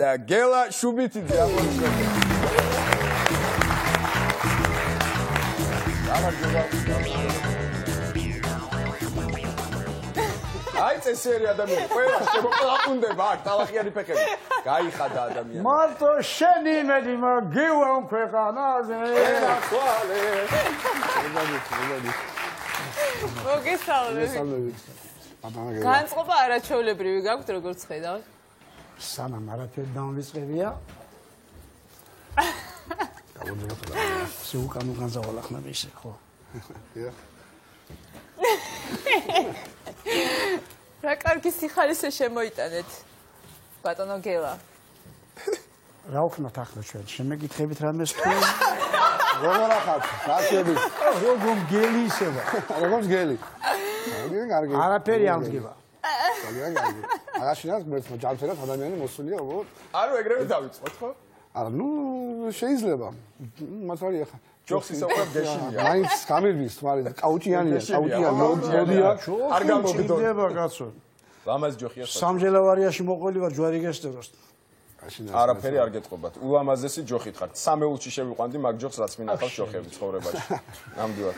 და გელა შუბითიძე აპლოდისმენტები. აი წესიერი ადამიანი, ყველა შემოყლაყუნდება აქ ტალახიანი ფეხები. გაიხადა ადამიანი. მარტო შენი იმედი მოგივა ქვეყანაზე. მოგესალმებით. განწყობა არაჩვეულებრივი გაქვთ როგორც ხედავთ? სანამ არაფერი დამვიწყებია. შეუკანო განზავალახნები ისე ხო? რა კარგი სიხარისე შემოიტანეთ ბატონო გელა. რა ვქნათ ახლა ჩვენ? შემეკითხებით რამეს თუ როგორ ახავთ? გასვები. როგორ გელი ისევა? როგორ გელი? კარგი. არაფერი არ მდგება. კარგი. აღაშინათ მერცხმა ჯანმრთელად ადამიანი მოსულია უბრალოდ. არო ეგრევე დავიწყოთ ხო? არა, ნუ შეიძლება. მართალი ახლა ჯოხს ისაუბრებ გეშინია. მაინც გამირვის თვარი კაუჭიანია, მოდია. არ გამოგდო. ჭირდება კაცო. ლამაზ ჯოხია. სამჯელავარიაში მოყველი ვარ ჯვარი გესტეროს. არაფერი არ გეტყობათ. ულამაზესი ჯოხით ხართ. სამეულში შევიყვანდი მაგ ჯოხს რაც მინახავს ჯოხები ცხოვრებაში. ნამდვილად.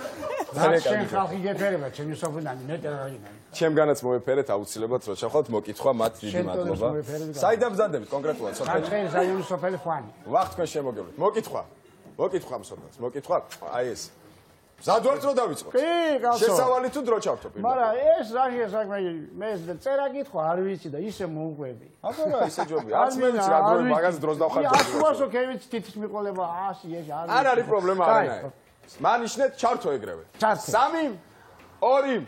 ძალიან ხალხი გეფერება, ჩემი სოფლანი მეტად აღინა. ჩემგანაც მოეფერეთ აუცილებლად რო ჩახოთ მოკითხვა მათ დიდი მადლობა. საიდან ბზანდებით კონკრეტულად სოფელი? საერთოდ რაიონის სოფელი ხვანი. ვახ თქვენ შემოგევლით. მოკითხვა მსოფლმას. მოკითხვა აი ეს. მზადვართ რო დავიწყოთ. კი, კაცო. შესავალი თუ დრო ჩავთო პირველ. მაგრამ ეს რაშია საქმე? მე წერა კითხვა არ ვიცი და ისე მოვყვები. აბა ისე ჯობია. არც მე ვიცი რა დრო მაგას დროს დავხარჯავ. აშუასო ქევიც თითის მიყოლება 100 ეს არ არის პრობლემა არანაირი. მანიშნეთ ჩართო ეგრევე. 3 2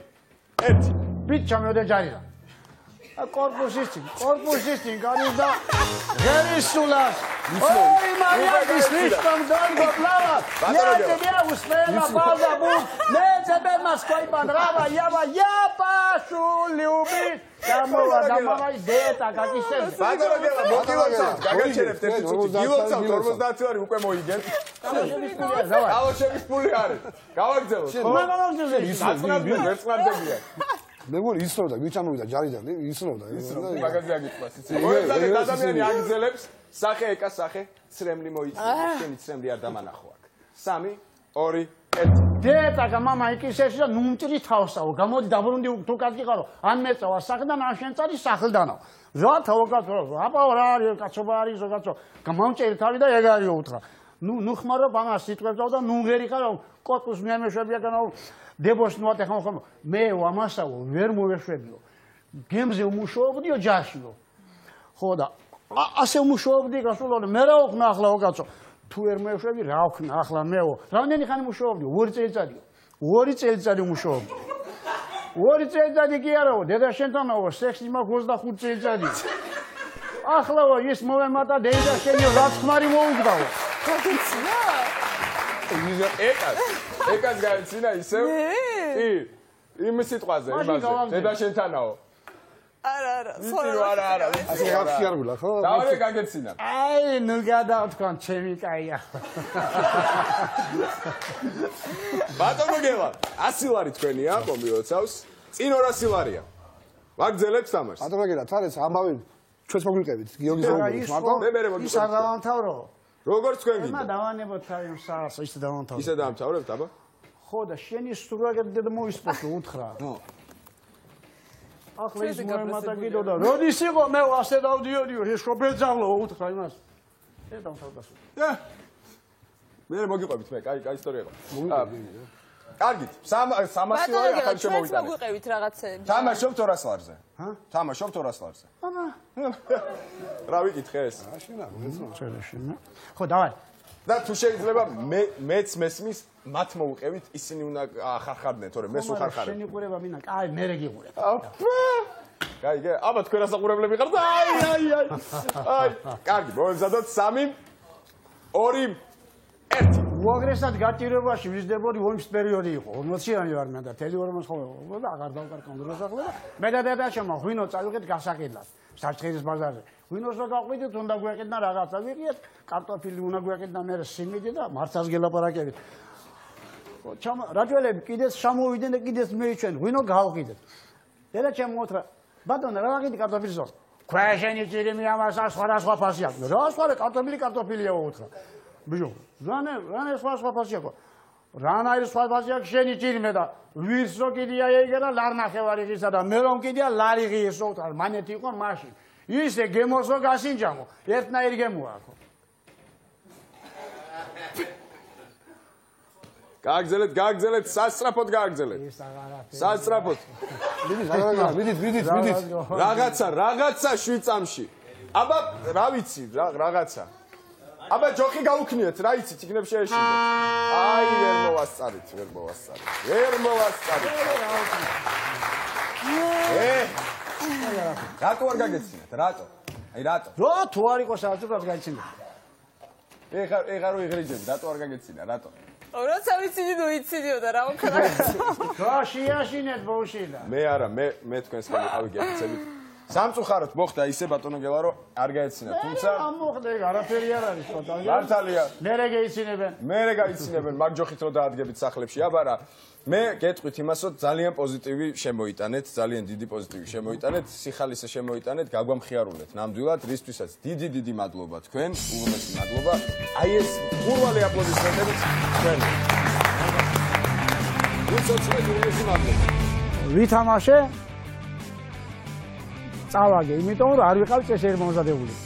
1 ბიჭ ჩამეოდე ჯარიდან. корпусის წინ განიზდა ღერისულას. ой мария слишком долго плавать. Я тебя успела позабыть. Не тебе Москва понравилась. Я пашу любить. Домой дета как ისე. ბატონო მოკილოცავთ, გაგაჩერებთ ერთი წუთი. გილოცავთ 50 ლარი უკვე მოიგეთ. ალოშების ფული არის. გავაგზავნოთ. ხო? ვერცხლარდებია. მე მგონი ისროდა, გვიჩამოვიდა ჯარიდან, ისროდა. მაგაზე აგიყვას, იცი. ადამიანი აგზელებს, სახე ეკა სახე, ცრემლი მოიწია, შენი ცრემლი არ დამანახო აქ. 3 2 1 დედა მამა იქისეში და ნუმტრი თავსაო. გამოდი დაბრუნდი თუ კაციყარო. ან მეწავა სახლიდან, ან შენ წარი სახლდანო. რა თავკაცო, აბა რა არის კაცობა არის ზოგადო. გამომჭერი თავი და ეგ არის უთხრა. ნუ ხმარო ბანას სიტყვებსაო და ნუ ღერი ხარო კოტუს მემეშვებია განო. დებოს ნუ ატეხა ხომ მე ვამასაო ვერ მოვეშვებიო გემზე უმუშაობდიო ჯაშიო ხო და ასე უმუშაობდი გასულობდი მე რა ვქნა ახლა უკაცო თუ ვერ მოვეშვები რა ვქნა ახლა მეო რამდენი ხანი მუშაობდი 2 წელიწადიო 2 წელიწადი მუშაობდი 2 წელიწადი კი არაო დედა შენთანაო სექსი მაქვს 25 წელიწადი ახლა ის მოვემატა დედა შენიო რაც ხმარი მოუგდაო ეკას გაიცინა ისევ? კი. იმ სიტყვაზე, იმაზე. დედა შენთანაო. არა. არა. ასე გაფშიარგულა, ხო? დავე გაგეცინა. აი, ნუ გადავთქვან, ჩემი კაია. ბატონო გელა, 100 ლარი თქვენია, კომბინოცავს. წინ 200 ლარია. ვაგზელებს თამაშს. ბატონო გელა, თარეს ამბავი ჩვენს მოგვიყევით, გიორგის მომents, მარტო მე მოგიწევთ. ის არ დავამთავრო. როგორც თქვენ გინდა? მე დავანებოთ თავის საას, ისე დავამთავრებ. ისე დავამთავრებთ, აბა? ხო და შენი სტრუაგერ დედა მოისპოთო უთხრა. ახლა ის მომენტა კიდო და როდის იყო მე ასე დავდიოდიო ეს შობელძავლო უთხრა იმას. ეს დავთავრდასო. მე მოგიყვებით მე, კაი ისტორია იყო. კარგით, 300 ლარი ახლა შემოვიტანეთ. მოგვიყევით რაღაცეები. თამაშობთ 200 ლარზე. თამაშობთ 200 ლარზე. რა ვიკითხე ეს? ხო, დავай. და თუ შეიძლება მეც მესმის მათ მოუყევით, ისინი უნდა ახარხარდნენ, თორე მე სულ ხარხარ. შენი ყურება მინა, კაი, მე რეგიყურებ. კაი, აბა თქვენ ასაყურებლები ხართ? აი. კარგი, მოვემზადოთ 3 2 1 უაგრესად გაჭირებაში ვიზდებოდი ომის პერიოდი იყო 40-იანი ვარ მე და თელი 40 ხოლმე და აღარ დავკარგავ დროს ახლა და მე და დედა შემო ღვინო წავიღეთ გასაკიდლად საჭირის ბაზარზე ღვინოს რო გავყვიდით უნდა გვეყიდნა რაღაცა ვიყიეთ კარტოფილი უნდა გვეყიდნა მე სიმინდი და მარცას გელაპარაკებით რაჯველები კიდეც შემოვიდნენ და კიდეც მეიჩვენ ღვინო გავყიდეთ დედა ჩემო უთხრა ბატონო რა ვაკეთე კარტოფილს ქვეშენი ჭირი მიამასა სხვა ფასი აქვს. რა სხვა კარტოფილია უთხრა. ბიჭო, რანე სხვა ფასი აქვს. რანაირ სხვა ფასი აქვს შენი ჭირი მე და ვისო კიდია ეგერა ლარნახევარი ღისა და მე რომ კიდია ლარი ღიესო უთხრა. მანეთი იყო მაშინ. ისე გემოსო გასინჯამო. ერთნაირ გემოა ხო. გააგზელეთ, სასწრაფოდ გააგზელეთ. სასწრაფოდ. მიდით. რაღაცა 7 წამში. აბა, რა ვიცი, რაღაცა. აბა, ჯოხი გაუქნიეთ, რა იცით, იქნებ შეეშინდეთ. აი, ვერ მოვასწარით. რატო არ გაგეცინათ? რატო? აი, რატო? რა თუ არ იყოს საერთოდ გაიცინე. ეხა რო იღრიჯები, რატო არ გაგეცინა, რატო? როცა ვიციდი ნუ იციდიო და რა მოხდა. რა შეაშინეთ ბოშიდა. მე არა, მე თქვენს ხელი გაგეცებით. სამწუხაროდ მოხდა ისე ბატონო გელა რომ არ გაეცინა, თუმცა ამ მოხდა ეგ არაფერი არ არის თოთალ. მართალია. მე გაიცინებენ, მაგ ჯოხით რო დაადგებით სახლებში, აბა რა. მე გეტყვით იმას, რომ ძალიან პოზიტივი შემოიტანეთ, ძალიან დიდი პოზიტივი შემოიტანეთ, სიხალისე შემოიტანეთ, გაგვამხიარულეთ ნამდვილად, რისთვისაც დიდი მადლობა თქვენ, უღრმესი მადლობა. აი ეს ხურვალი აპლოდისმენტებით თქვენ. უცოცხლესი მადლობა. ვითამაშე წავაგე, იმიტომ რომ არ ვიყავ წესიერ მომზადებული.